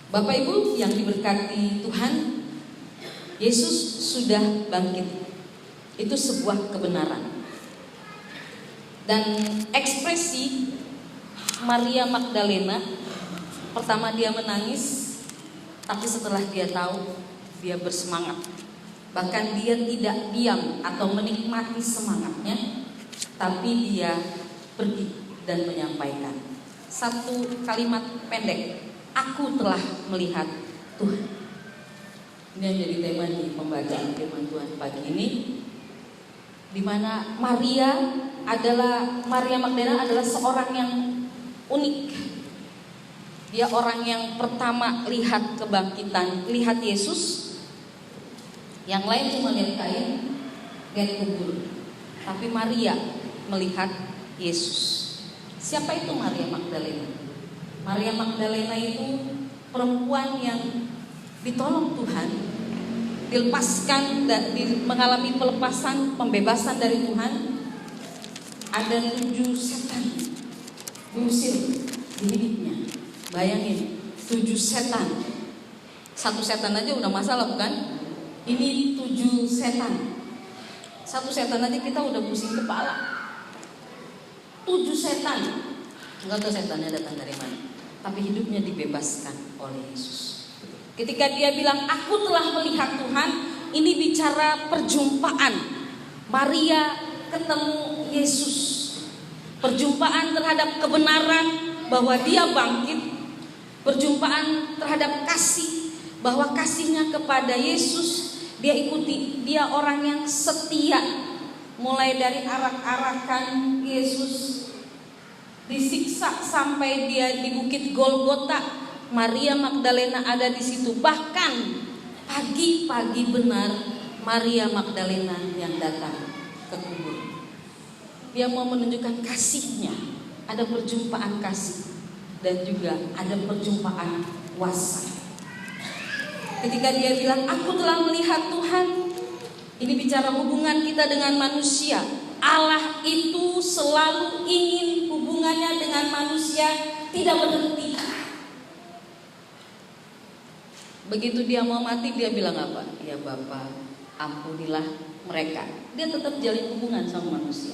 Bapak Ibu yang diberkati Tuhan, Yesus sudah bangkit. Itu sebuah kebenaran. Dan ekspresi Maria Magdalena, pertama dia menangis, tapi setelah dia tahu, dia bersemangat. Bahkan dia tidak diam atau menikmati semangatnya, tapi dia pergi dan menyampaikan satu kalimat pendek, aku telah melihat Tuhan. Ini yang jadi tema di pembacaan firman Tuhan pagi ini, di mana Maria Magdalena adalah seorang yang unik. Dia orang yang pertama lihat kebangkitan, lihat Yesus. Yang lain cuma lihat kain, lihat kubur. Tapi Maria melihat Yesus. Siapa itu Maria Magdalena? Maria Magdalena itu perempuan yang ditolong Tuhan, dilepaskan, mengalami pelepasan, pembebasan dari Tuhan. Ada 7 setan diusir di hidupnya. Bayangin, 7 setan. 1 setan aja udah masalah, bukan? Ini 7 setan. 1 setan aja kita udah pusing kepala. 7 setan. Enggak tahu setannya datang dari mana, tapi hidupnya dibebaskan oleh Yesus. Ketika dia bilang, aku telah melihat Tuhan, ini bicara perjumpaan. Maria ketemu Yesus. Perjumpaan terhadap kebenaran bahwa dia bangkit. Perjumpaan terhadap kasih, bahwa kasihnya kepada Yesus dia ikuti. Dia orang yang setia. Mulai dari arak-arakan Yesus disiksa sampai dia di Bukit Golgota, Maria Magdalena ada di situ. Bahkan pagi-pagi benar Maria Magdalena yang datang ke kubur. Dia mau menunjukkan kasihnya. Ada perjumpaan kasih dan juga ada perjumpaan kuasa. Ketika dia bilang, aku telah melihat Tuhan, ini bicara hubungan kita dengan manusia. Allah itu selalu ingin hubungannya dengan manusia tidak berhenti. Begitu dia mau mati, dia bilang apa? Ya Bapa, ampunilah mereka. Dia tetap jalin hubungan sama manusia.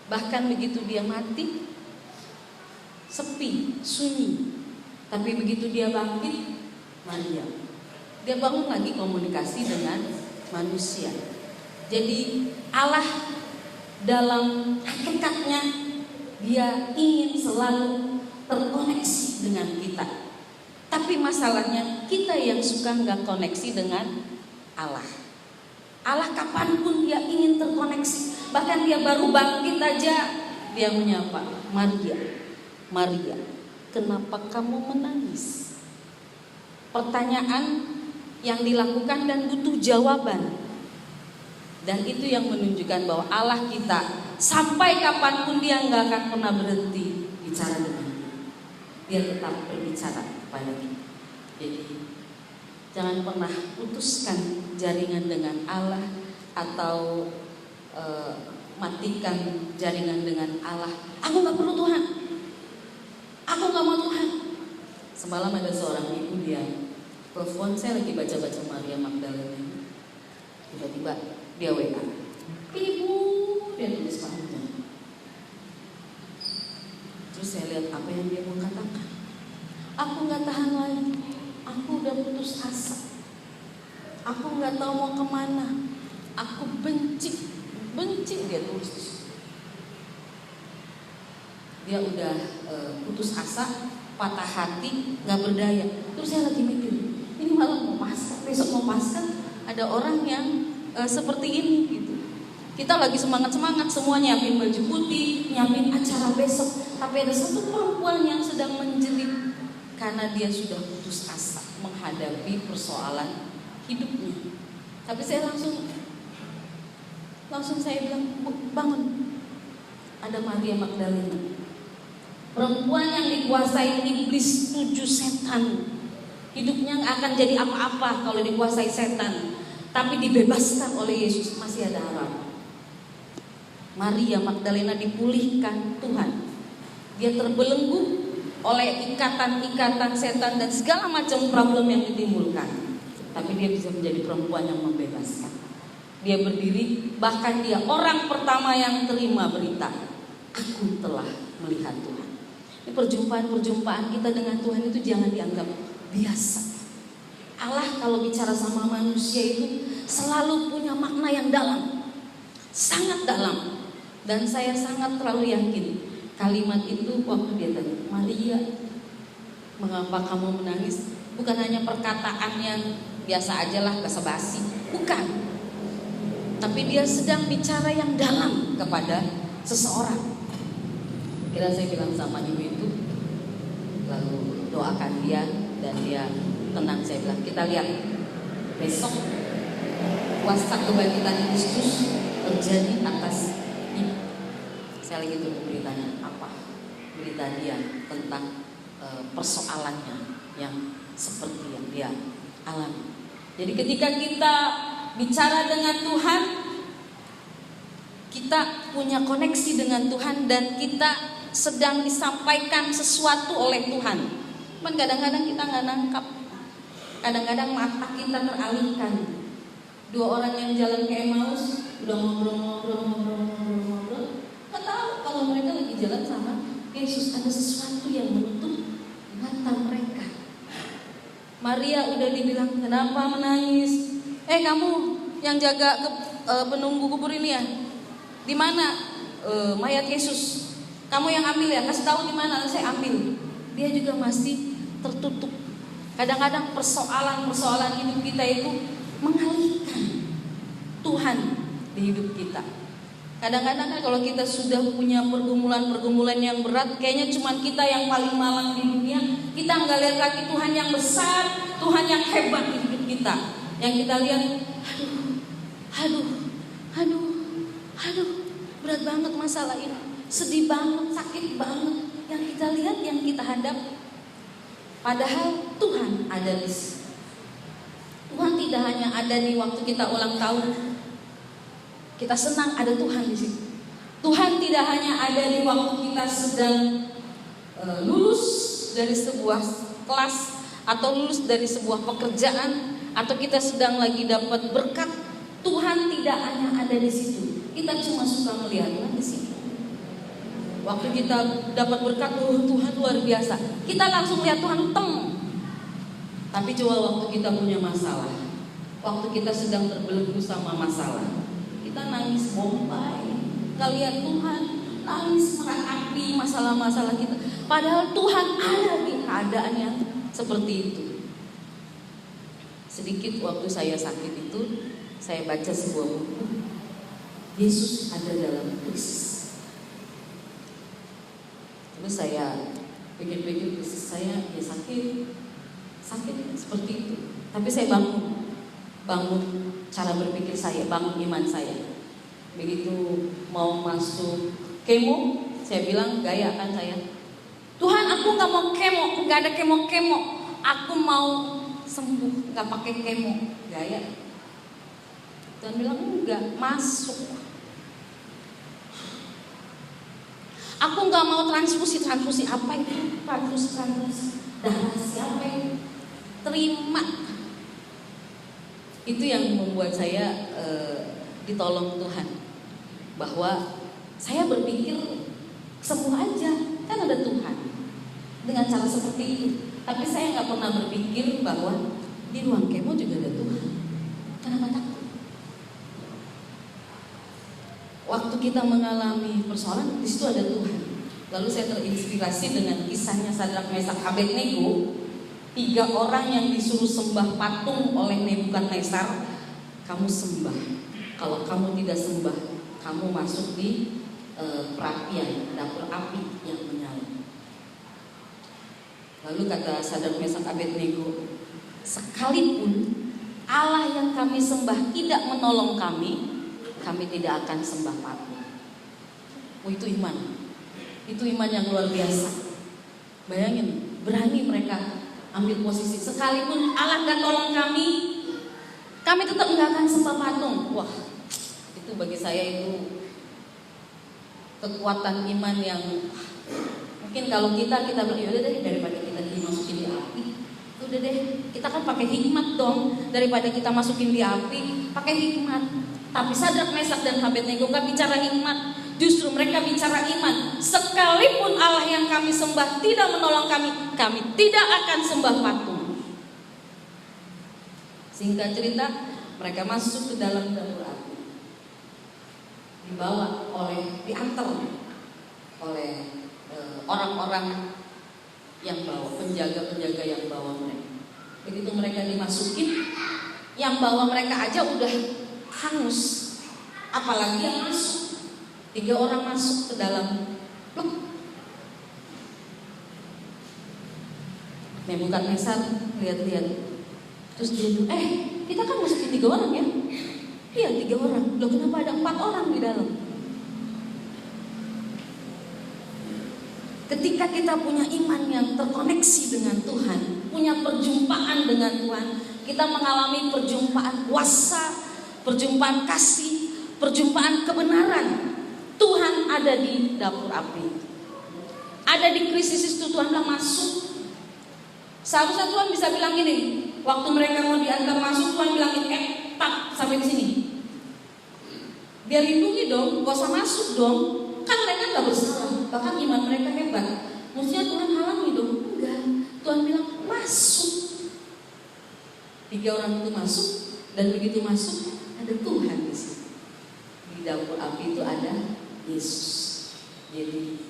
Bahkan begitu dia mati, sepi, sunyi. Tapi begitu dia bangkit, Maria, dia bangun lagi komunikasi dengan manusia. Jadi Allah dalam hakikatnya dia ingin selalu terkoneksi dengan kita. Tapi masalahnya kita yang suka nggak koneksi dengan Allah. Allah kapanpun dia ingin terkoneksi. Bahkan dia baru bangkit aja dia menyapa, Maria, Maria, kenapa kamu menangis? Pertanyaan yang dilakukan dan butuh jawaban. Dan itu yang menunjukkan bahwa Allah kita sampai kapanpun dia nggak akan pernah berhenti bicara dengan kita. Dia tetap berbicara kepada kita. Jadi jangan pernah putuskan jaringan dengan Allah atau matikan jaringan dengan Allah. Aku nggak perlu Tuhan. Aku nggak mau Tuhan. Semalam ada seorang ibu, dia telepon, saya lagi baca-baca Maria Magdalena. Tiba-tiba dia WA, ibu, dia tulis panjang. Terus saya lihat apa yang dia mau katakan. Aku nggak tahan lagi. Aku udah putus asa. Aku nggak tahu mau kemana. Aku benci dia tulis. Dia udah putus asa, patah hati, nggak berdaya. Terus saya lagi mikir, ini malam mau Paskah, besok mau Paskah, ada orang yang seperti ini gitu. Kita lagi semangat semua nyiapin baju putih, nyiapin acara besok, tapi ada satu perempuan yang sedang menjerit karena dia sudah putus asa menghadapi persoalan hidupnya. Tapi saya langsung saya bilang, bangun. Ada Maria Magdalena, perempuan yang dikuasai iblis 7 setan. Hidupnya gak akan jadi apa-apa kalau dikuasai setan, tapi dibebaskan oleh Yesus, masih ada harapan. Maria Magdalena dipulihkan Tuhan. Dia terbelenggu, oleh ikatan-ikatan setan dan segala macam problem yang ditimbulkan. Tapi dia bisa menjadi perempuan yang membebaskan. Dia berdiri, bahkan dia orang pertama yang terima berita, aku telah melihat Tuhan. Ini perjumpaan-perjumpaan kita dengan Tuhan itu jangan dianggap biasa. Allah kalau bicara sama manusia itu selalu punya makna yang dalam, sangat dalam. Dan saya sangat terlalu yakin kalimat itu waktu dia tanya, Maria, mengapa kamu menangis? Bukan hanya perkataan yang biasa aja lah, basa-basi, bukan. Tapi dia sedang bicara yang dalam kepada seseorang. Kira saya bilang sama ibu itu, lalu doakan dia dan dia tenang. Saya bilang, kita lihat besok kuasa kebangkitan Kristus terjadi atas ibu. Saya lagi tunggu beritanya apa, berita dia tentang persoalannya yang seperti yang dia alami. Jadi ketika kita bicara dengan Tuhan, kita punya koneksi dengan Tuhan dan kita sedang disampaikan sesuatu oleh Tuhan. Cuman kadang-kadang kita nggak nangkap, kadang-kadang mata kita teralihkan. Dua orang yang jalan ke Emmaus udah ngobrol, nggak tahu kalau mereka lagi jalan sama Yesus, ada sesuatu yang menutup mata mereka. Maria udah dibilang, kenapa menangis? Kamu yang jaga penunggu kubur ini ya? Di mana mayat Yesus? Kamu yang ambil ya? Kasih tahu di mana? Saya ambil. Dia juga masih tertutup. Kadang-kadang persoalan-persoalan hidup kita itu mengalihkan Tuhan di hidup kita. Kadang-kadang kan kalau kita sudah punya pergumulan-pergumulan yang berat, kayaknya cuma kita yang paling malang di dunia. Kita nggak lihat lagi Tuhan yang besar, Tuhan yang hebat di hidup kita. Yang kita lihat, aduh, berat banget masalah ini, sedih banget, sakit banget. Yang kita lihat, yang kita hadap, padahal Tuhan ada di sini. Tuhan tidak hanya ada di waktu kita ulang tahun, kita senang ada Tuhan di situ. Tuhan tidak hanya ada di waktu kita sedang lulus dari sebuah kelas atau lulus dari sebuah pekerjaan atau kita sedang lagi dapat berkat. Tuhan tidak hanya ada di situ. Kita cuma suka melihatnya di sini. Waktu kita dapat berkat, Tuhan luar biasa. Kita langsung lihat Tuhan Tapi coba waktu kita punya masalah, waktu kita sedang terbelenggu sama masalah, kita nangis bombay, gak lihat Tuhan, nangis meratapi masalah-masalah kita. Padahal Tuhan ada di keadaan yang seperti itu. Sedikit waktu saya sakit itu, saya baca sebuah buku, Yesus ada dalam krisis. Terus saya pikir-pikir krisis saya, ya sakit seperti itu. Tapi saya bangun cara berpikir saya, bangun iman saya. Begitu mau masuk kemo, saya bilang gaya kan saya, Tuhan aku nggak mau kemo, nggak ada kemo, aku mau sembuh, nggak pakai kemo, gaya. Tuhan bilang enggak, masuk. Aku nggak mau transfusi apa itu? Transfusi darah siapa itu? Terima. Itu yang membuat saya ditolong Tuhan, bahwa saya berpikir sembuh aja, kan ada Tuhan dengan cara seperti itu. Tapi saya nggak pernah berpikir bahwa di ruang kemo juga ada Tuhan. Kenapa takut? Waktu kita mengalami persoalan, di situ ada Tuhan. Lalu saya terinspirasi dengan kisahnya Sadrak Mesak Abednego, 3 orang yang disuruh sembah patung oleh Nebukadnezar. Kamu sembah, kalau kamu tidak sembah, kamu masuk di perapian, dapur api yang menyala. Lalu kata Sadrak Mesak Abednego, sekalipun Allah yang kami sembah tidak menolong kami tidak akan sembah patung. Itu iman. Itu iman yang luar biasa. Bayangin, berani mereka ambil posisi. Sekalipun Allah gak tolong kami tetap gak akan sembah patung. Wah, itu bagi saya itu kekuatan iman yang Mungkin kalau kita bilang, ya udah deh, daripada kita dimasukin di api, udah deh, kita kan pakai hikmat dong, daripada kita masukin di api, pakai hikmat. Tapi Sadrak, Mesak, dan Abednego gak bicara hikmat, justru mereka bicara iman. Sekalipun Allah yang kami sembah tidak menolong kami tidak akan sembah patung. Singkat cerita, mereka masuk ke dalam dapur api, diantar oleh orang-orang yang bawa, penjaga-penjaga yang bawa mereka. Begitu mereka dimasukin, yang bawa mereka aja udah hangus, apalagi yang masuk. 3 orang masuk ke dalam pluk. Nebukadnezar lihat-lihat, terus dia bilang, kita kan masukin 3 orang ya? Iya, 3 orang. Loh, kenapa ada 4 orang di dalam? Ketika kita punya iman yang terkoneksi dengan Tuhan, punya perjumpaan dengan Tuhan, kita mengalami perjumpaan kuasa, perjumpaan kasih, perjumpaan kebenaran. Tuhan ada di dapur api, ada di krisis itu. Tuhan bilang masuk. Seharusnya Tuhan bisa bilang gini, waktu mereka mau diantar masuk, Tuhan bilang tak sampai di sini. Biar lindungi dong, gak usah masuk dong. Kan mereka gak bersalah, bahkan iman mereka hebat. Maksudnya Tuhan halangi dong? Enggak. Tuhan bilang masuk. 3 orang itu masuk, dan begitu masuk ada Tuhan di sini. Di dapur api itu ada Yesus. Jadi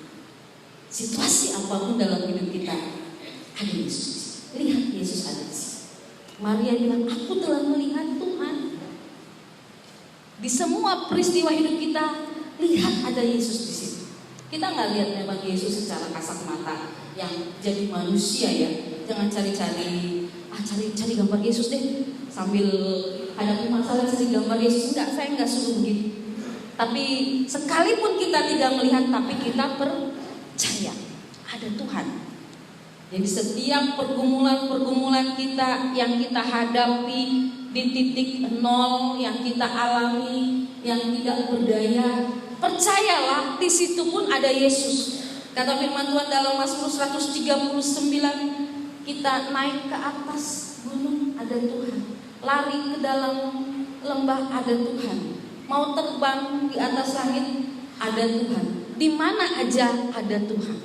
situasi apapun dalam hidup kita ada Yesus. Lihat Yesus ada di sini. Maria bilang, aku telah melihat Tuhan. Di semua peristiwa hidup kita, lihat ada Yesus di sini. Kita nggak lihat memang Yesus secara kasat mata yang jadi manusia ya. Jangan cari gambar Yesus deh sambil hadapi masalah cari gambar Yesus. Enggak, saya nggak suruh begitu. Tapi sekalipun kita tidak melihat, tapi kita percaya ada Tuhan. Jadi setiap pergumulan kita yang kita hadapi di titik nol, yang kita alami, yang tidak berdaya, percayalah di situ pun ada Yesus. Kata firman Tuhan dalam Mazmur 139, kita naik ke atas gunung ada Tuhan, lari ke dalam lembah ada Tuhan, mau terbang di atas langit ada Tuhan, di mana aja ada Tuhan.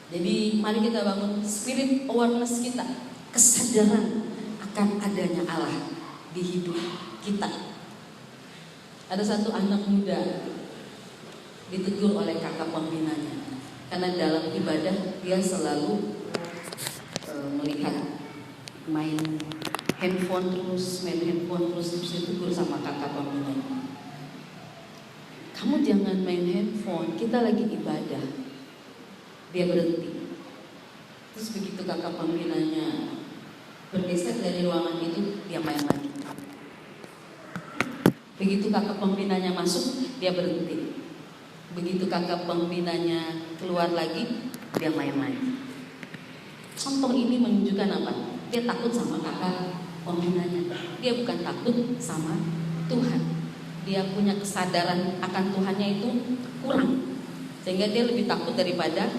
Jadi mari kita bangun spirit awareness kita, kesadaran akan adanya Allah di hidup kita. Ada satu anak muda ditegur oleh kakak pembinanya karena dalam ibadah dia selalu melihat main handphone terus ditegur sama kakak pembinanya. Kamu jangan main handphone, kita lagi ibadah. Dia berhenti. Terus begitu kakak pembinanya bergeser dari ruangan itu, dia main lagi. Begitu kakak pembinanya masuk, dia berhenti. Begitu kakak pembinanya keluar lagi, dia main lagi. Contoh ini menunjukkan apa? Dia takut sama kakak pembinanya. Dia bukan takut sama Tuhan. Dia punya kesadaran akan Tuhannya itu kurang, sehingga dia lebih takut daripada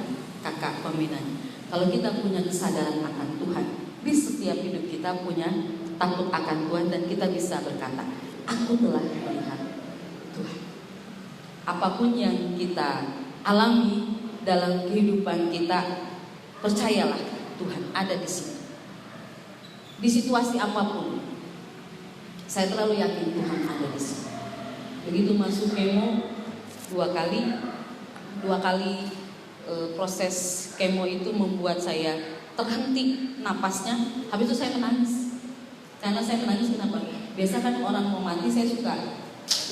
kakak pembinanya. Kalau kita punya kesadaran akan Tuhan, di setiap hidup kita punya takut akan Tuhan, dan kita bisa berkata, aku telah melihat Tuhan. Apapun yang kita alami dalam kehidupan kita, percayalah Tuhan ada di sini. Di situasi apapun, saya terlalu yakin Tuhan ada di sini. Begitu masuk kemo 2 kali proses kemo itu membuat saya terhenti napasnya. Habis itu saya menangis. Karena saya menangis kenapa? Biasa kan orang mau mati saya suka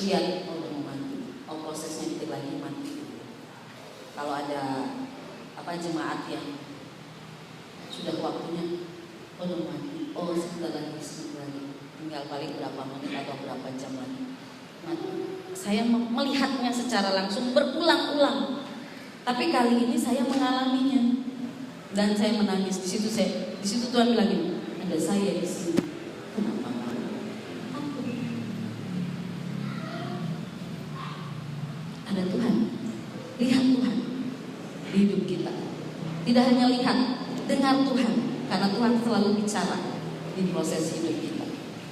lihat, oh udah mau mati, oh prosesnya dikit lagi mati. Kalau ada jemaat yang sudah waktunya, oh udah mati, oh sebentar lagi, tinggal paling berapa menit atau berapa jam lagi. Nah, saya melihatnya secara langsung berulang-ulang. Tapi kali ini saya mengalaminya dan saya menangis. Di situ Tuhan bilang gini, ada saya di sini. Kenapa? Takut. Ada Tuhan. Lihat Tuhan. di hidup kita. Tidak hanya lihat, dengar Tuhan, karena Tuhan selalu bicara di proses hidup kita.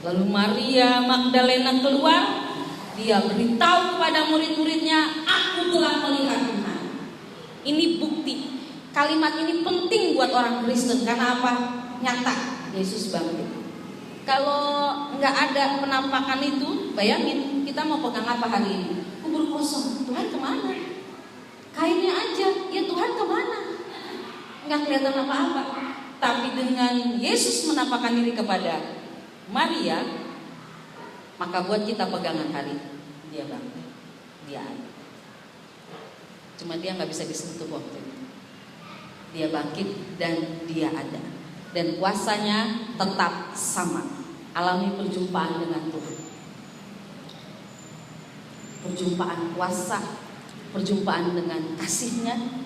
Lalu Maria Magdalena keluar, dia beritahu kepada murid-muridnya, aku telah melihat Tuhan. Ini bukti. Kalimat ini penting buat orang Kristen, karena apa? Nyata, Yesus bangkit. Kalau nggak ada penampakan itu, bayangin kita mau pegang apa hari ini? Kubur kosong, Tuhan kemana? Kainnya aja, ya Tuhan kemana? Nggak kelihatan apa-apa. Tapi dengan Yesus menampakkan diri kepada Maria, maka buat kita pegangan hari dia bangkit, dia ada. Cuma dia nggak bisa disentuh waktu itu. Dia bangkit dan dia ada, dan kuasanya tetap sama. Alami perjumpaan dengan Tuhan, perjumpaan kuasa, perjumpaan dengan kasih-Nya,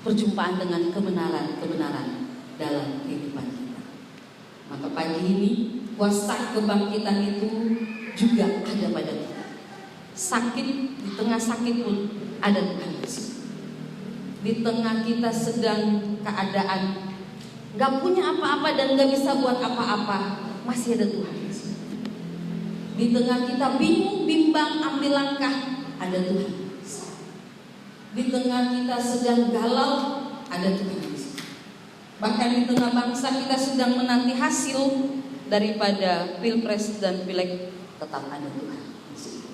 perjumpaan dengan kebenaran-kebenaran dalam kehidupan kita. Maka pagi ini kuasa kebangkitan itu juga ada pada kita. Sakit, di tengah sakit pun ada Tuhan di sini. Di tengah kita sedang keadaan gak punya apa-apa dan gak bisa buat apa-apa, masih ada Tuhan di sini. Di tengah kita bingung, bimbang, ambil langkah, ada Tuhan. Di tengah kita sedang galau, ada Tuhan di sini. Bahkan di tengah bangsa kita sedang menanti hasil daripada pilpres dan pileg, tetap ada Tuhan di sini.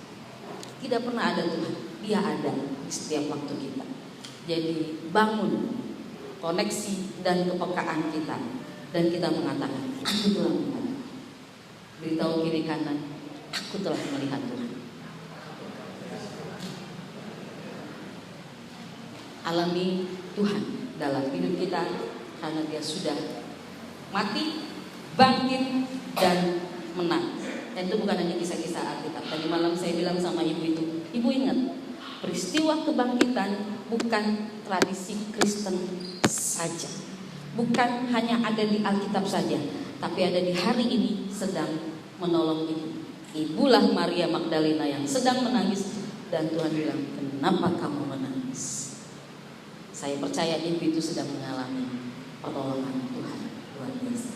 Tidak pernah ada Tuhan, Dia ada di setiap waktu kita. Jadi bangun koneksi dan kepekaan kita, dan kita mengatakan, aku telah melihat. Beritahu kiri kanan, aku telah melihat Tuhan. Alami Tuhan dalam hidup kita, karena Dia sudah mati, bangkit, dan menang. Dan itu bukan hanya kisah-kisah Alkitab. Tadi malam saya bilang sama ibu itu, ibu ingat, peristiwa kebangkitan bukan tradisi Kristen saja, bukan hanya ada di Alkitab saja, tapi ada di hari ini sedang menolong ibu. Ibulah Maria Magdalena yang sedang menangis, dan Tuhan bilang, kenapa kamu menangis? Saya percaya ibu itu sedang mengalami pertolongan Tuhan luar biasa.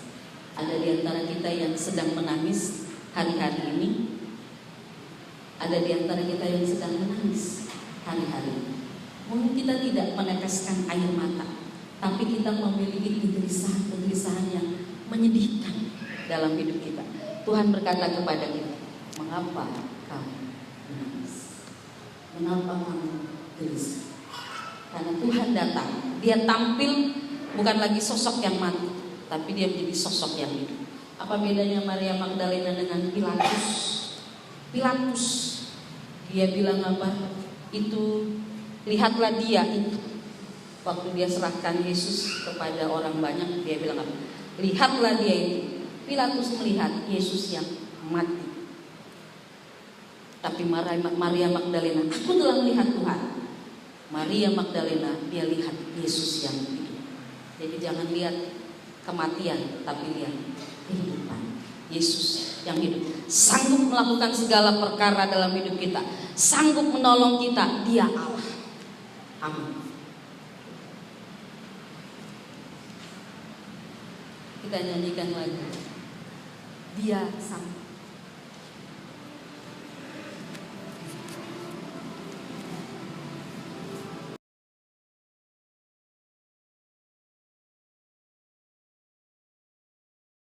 Ada di antara kita yang sedang menangis hari-hari ini. Ada di antara kita yang sedang menangis hari-hari ini. Mungkin kita tidak meneteskan air mata, tapi kita memiliki kegelisahan-kegelisahan yang menyedihkan dalam hidup kita. Tuhan berkata kepada kita, mengapa kamu menangis? Mengapa kamu gelisah? Karena Tuhan datang, Dia tampil bukan lagi sosok yang mati, tapi Dia menjadi sosok yang hidup. Apa bedanya Maria Magdalena dengan Pilatus? Pilatus, dia bilang apa? Itu, lihatlah dia itu. Waktu dia serahkan Yesus kepada orang banyak, dia bilang apa? Lihatlah dia itu. Pilatus melihat Yesus yang mati. Tapi Maria Magdalena, aku telah melihat Tuhan. Maria Magdalena, dia lihat Yesus yang hidup. Jadi jangan lihat kematian, tapi lihat kehidupan. Yesus yang hidup, sanggup melakukan segala perkara dalam hidup kita, sanggup menolong kita. Dia Allah. Amin. Kita nyanyikan lagi. Dia sanggup.